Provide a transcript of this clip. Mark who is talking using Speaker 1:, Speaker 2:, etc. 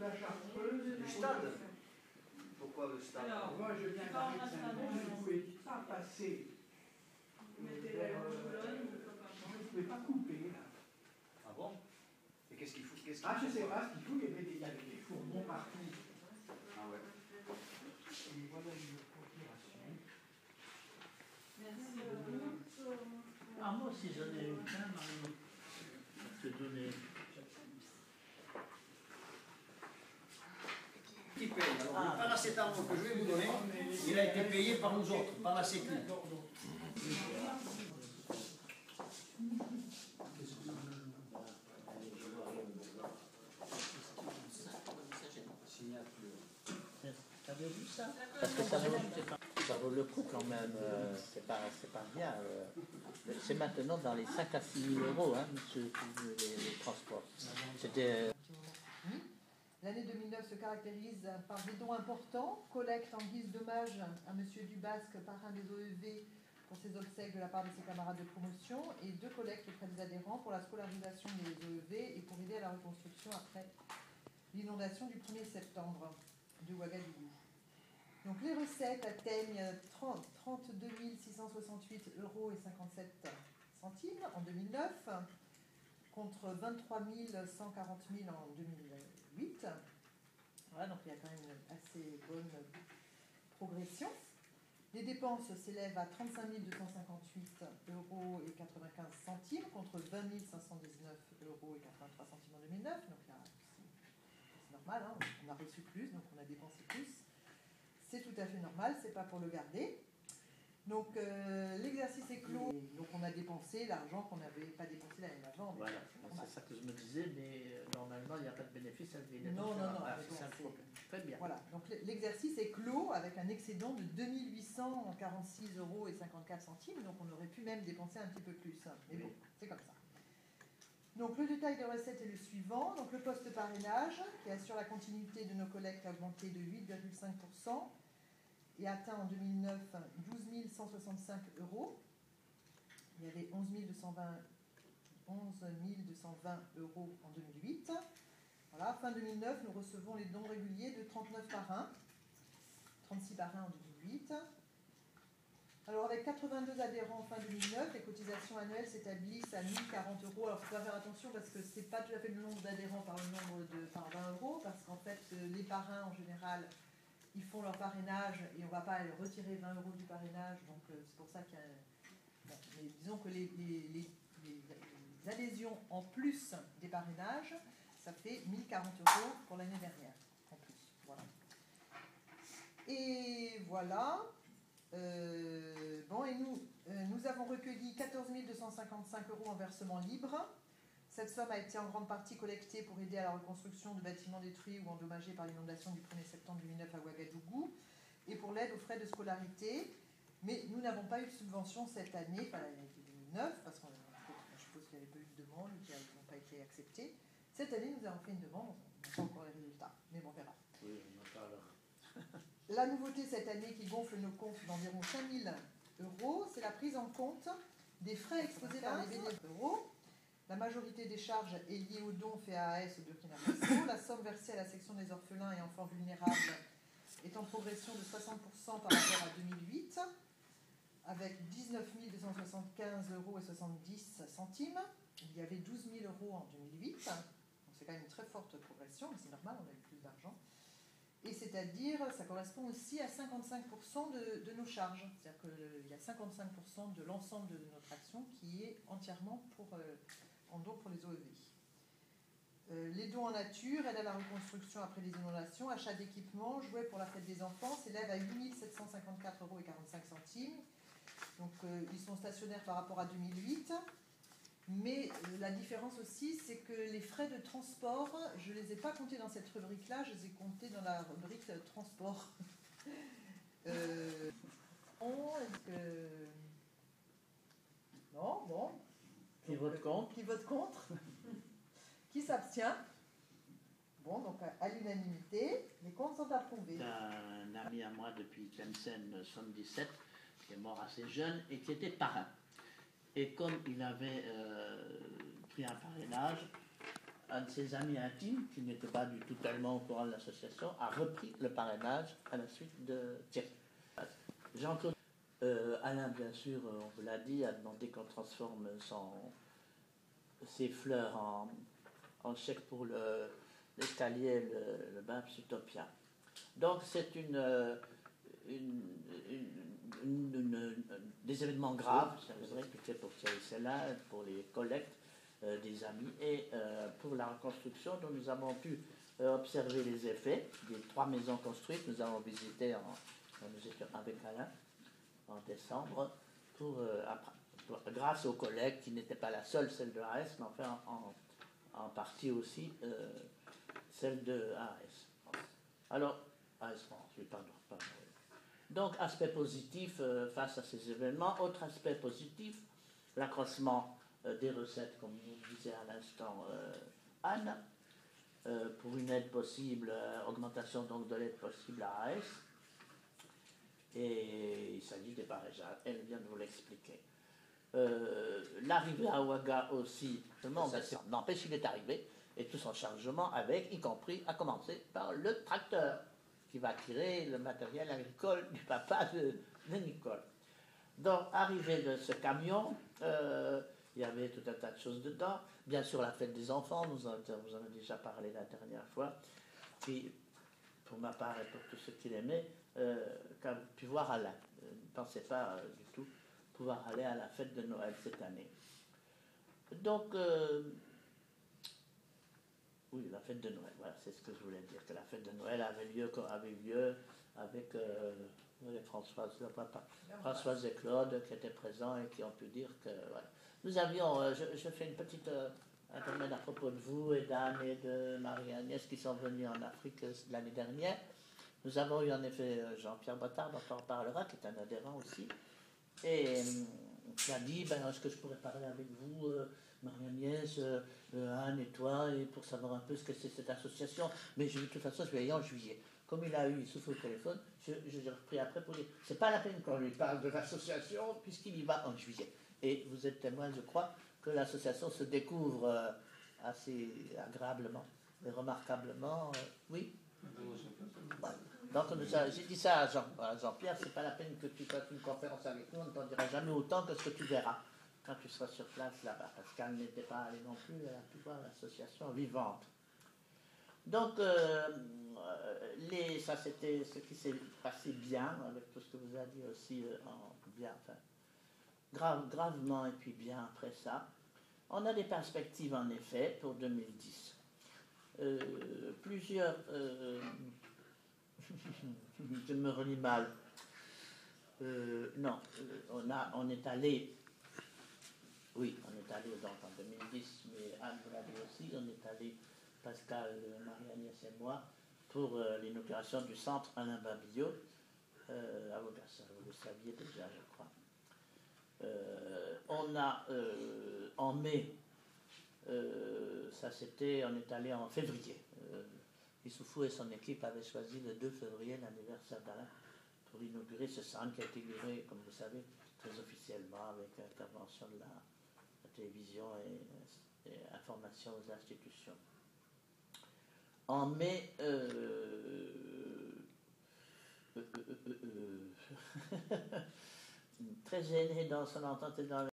Speaker 1: la Chartreuse.
Speaker 2: Du stade. Pourquoi le stade?
Speaker 1: Alors, moi je viens d'arriver de Saint-Denis, je ne pouvais pas passer vers... je ne pouvais pas couper là.
Speaker 2: Ah bon? Et qu'est-ce qu'il faut?
Speaker 1: Je ne sais pas ce qu'il faut, il y avait des fourgons partout.
Speaker 2: Ah ouais.
Speaker 1: Et voilà une procuration.
Speaker 3: Merci beaucoup.
Speaker 4: Ah, moi aussi j'en ai eu plein, Marie. Je te donnais.
Speaker 2: Qui paye? Alors, le paracétamol que je vais vous donner, il a été payé par nous autres, par la Sécu.
Speaker 4: T'avais vu ça? Parce que ça vaut le coup quand même, c'est pas rien. C'est maintenant dans les 5 à 6 000 euros, hein, les transports. C'était...
Speaker 5: L'année 2009 se caractérise par des dons importants, collecte en guise d'hommage à M. Dubasque, parrain des OEV, pour ses obsèques de la part de ses camarades de promotion, et 2 collectes auprès des adhérents pour la scolarisation des OEV et pour aider à la reconstruction après l'inondation du 1er septembre de Ouagadougou. Donc les recettes atteignent 32 668 € et 57 centimes en 2009, contre 23 140 000 en 2008. Voilà, donc il y a quand même une assez bonne progression. Les dépenses s'élèvent à 35 258 € et 95 centimes contre 20 519 € et 83 centimes en 2009. Donc là, c'est normal, hein, on a reçu plus, donc on a dépensé plus. C'est tout à fait normal, c'est pas pour le garder. Donc l'exercice est clos, donc on a dépensé l'argent qu'on n'avait pas dépensé l'année d'avant.
Speaker 4: Voilà, c'est ça que je me disais, mais normalement il n'y a pas de bénéfice.
Speaker 5: Non.
Speaker 4: Très bien.
Speaker 5: Voilà, donc l'exercice est clos avec un excédent de 2 846 € et 54 centimes, donc on aurait pu même dépenser un petit peu plus. Mais bon, c'est comme ça. Donc le détail des recettes est le suivant. Donc le poste parrainage, qui assure la continuité de nos collectes, a augmenté de 8,5%. Et atteint en 2009 12 165 €. Il y avait 11 220 € en 2008. Voilà, fin 2009, nous recevons les dons réguliers de 39 parrains, 36 parrains en 2008. Alors avec 82 adhérents en fin 2009, les cotisations annuelles s'établissent à 1 040 €. Alors il faut faire attention parce que ce n'est pas tout à fait le nombre d'adhérents par 20 €, parce qu'en fait les parrains en général, ils font leur parrainage et on ne va pas aller retirer 20 € du parrainage, donc c'est pour ça qu'il y a... Bon, mais disons que les adhésions en plus des parrainages, ça fait 1 040 € pour l'année dernière, en plus. Voilà. Et voilà. Bon, et nous avons recueilli 14 255 € en versement libre. Cette somme a été en grande partie collectée pour aider à la reconstruction de bâtiments détruits ou endommagés par l'inondation du 1er septembre 2009 à Ouagadougou et pour l'aide aux frais de scolarité. Mais nous n'avons pas eu de subvention cette année, enfin l'année 2009, parce que je suppose qu'il n'y avait pas eu de demande ou qui n'ont pas été acceptées. Cette année, nous avons fait une demande, on n'a pas encore les résultats, mais on verra.
Speaker 4: Oui, on en parlera.
Speaker 5: La nouveauté cette année qui gonfle nos comptes d'environ 5 000 €, c'est la prise en compte des frais exposés par les bénévoles d'euros. La majorité des charges est liée aux dons faits à AS au Burkina Faso. La somme versée à la section des orphelins et enfants vulnérables est en progression de 60% par rapport à 2008, avec 19 275 € et 70 centimes. Il y avait 12 000 € en 2008, donc c'est quand même une très forte progression, mais c'est normal, on a eu plus d'argent. Et c'est-à-dire, ça correspond aussi à 55% de nos charges. C'est-à-dire qu'il y a 55% de l'ensemble de notre action qui est entièrement en don pour les OEV. Les dons en nature, aide à la reconstruction après les inondations, achat d'équipements, jouets pour la fête des enfants, s'élèvent à 8 754 € et 45 centimes. Donc ils sont stationnaires par rapport à 2008. Mais la différence aussi, c'est que les frais de transport, je ne les ai pas comptés dans cette rubrique-là, je les ai comptés dans la rubrique transport. Est-ce que... Non, bon.
Speaker 4: Qui vote contre?
Speaker 5: Qui vote contre? Qui s'abstient? Bon, donc à l'unanimité, les comptes sont approuvés.
Speaker 4: Un ami à moi depuis Tlemcen 77, qui est mort assez jeune et qui était parrain. Et comme il avait pris un parrainage, un de ses amis intimes, qui n'était pas du tout tellement au courant de l'association, a repris le parrainage à la suite de Thierry. Jean-Claude Alain, bien sûr, on vous l'a dit, a demandé qu'on transforme ses fleurs en chèque pour l'escalier, le BAPS Utopia. Donc c'est des événements graves, c'est vrai, pour Thierry Sellin, pour les collectes des amis et pour la reconstruction dont nous avons pu observer les effets des 3 maisons construites. Nous avons visité, nous étions avec Alain en décembre, grâce aux collègues qui n'étaient pas la seule, celle de AS, mais enfin en partie aussi celle de AS. Alors, AS France, oui, pardon. Donc, aspect positif face à ces événements. Autre aspect positif, l'accroissement des recettes, comme vous disait à l'instant Anne, pour une aide possible, augmentation donc de l'aide possible à AS. Et il s'agit des barrages, elle vient de vous l'expliquer. L'arrivée à Ouaga aussi, n'empêche, il est arrivé, et tout son chargement avec, y compris, à commencer par le tracteur, qui va tirer le matériel agricole du papa de Nicole. Donc, arrivée de ce camion, il y avait tout un tas de choses dedans. Bien sûr, la fête des enfants, vous en avez déjà parlé la dernière fois. Puis, pour ma part et pour tous ceux qui l'aimaient, pu voir Alain. Ne pensez pas du tout pouvoir aller à la fête de Noël cette année. Donc, oui, la fête de Noël, voilà, c'est ce que je voulais dire, que la fête de Noël avait lieu avec Françoise et Claude qui étaient présents et qui ont pu dire que... Voilà. Nous avions, je fais une petite intermède à propos de vous et d'Anne et de Marie-Agnès qui sont venus en Afrique l'année dernière. Nous avons eu en effet Jean-Pierre Bottard, dont on parlera, qui est un adhérent aussi, et qui a dit, est-ce que je pourrais parler avec vous, Marie-Agnès, Anne et toi, et pour savoir un peu ce que c'est cette association. Mais de toute façon, je vais y aller en juillet. Comme il souffle au téléphone, j'ai repris après pour dire, c'est pas la peine qu'on lui parle de l'association, puisqu'il y va en juillet. Et vous êtes témoin, je crois, que l'association se découvre assez agréablement et remarquablement. Oui. Voilà. Donc j'ai dit ça à Jean-Pierre, c'est pas la peine que tu fasses une conférence avec nous, on ne t'en dira jamais autant que ce que tu verras quand tu seras sur place là-bas, parce qu'elle n'était pas allée non plus, elle a pu voir l'association vivante. Donc ça c'était ce qui s'est passé bien, avec tout ce que vous avez dit aussi, gravement et puis bien après ça. On a des perspectives en effet pour 2010. Plusieurs... je me relis mal. Non, on est allé... Oui, on est allé donc en 2010, mais Anne vous l'a dit aussi, on est allé, Pascal, Marie-Agnès et moi, pour l'inauguration du centre Alain Babillot, à Augas, vous le saviez déjà, je crois. On a, en mai, on est allé en février. Issoufou et son équipe avaient choisi le 2 février, l'anniversaire d'Alain, pour inaugurer ce centre qui a été inauguré, comme vous savez, très officiellement, avec l'intervention de la télévision et information aux institutions. En mai, très gêné dans son entente et dans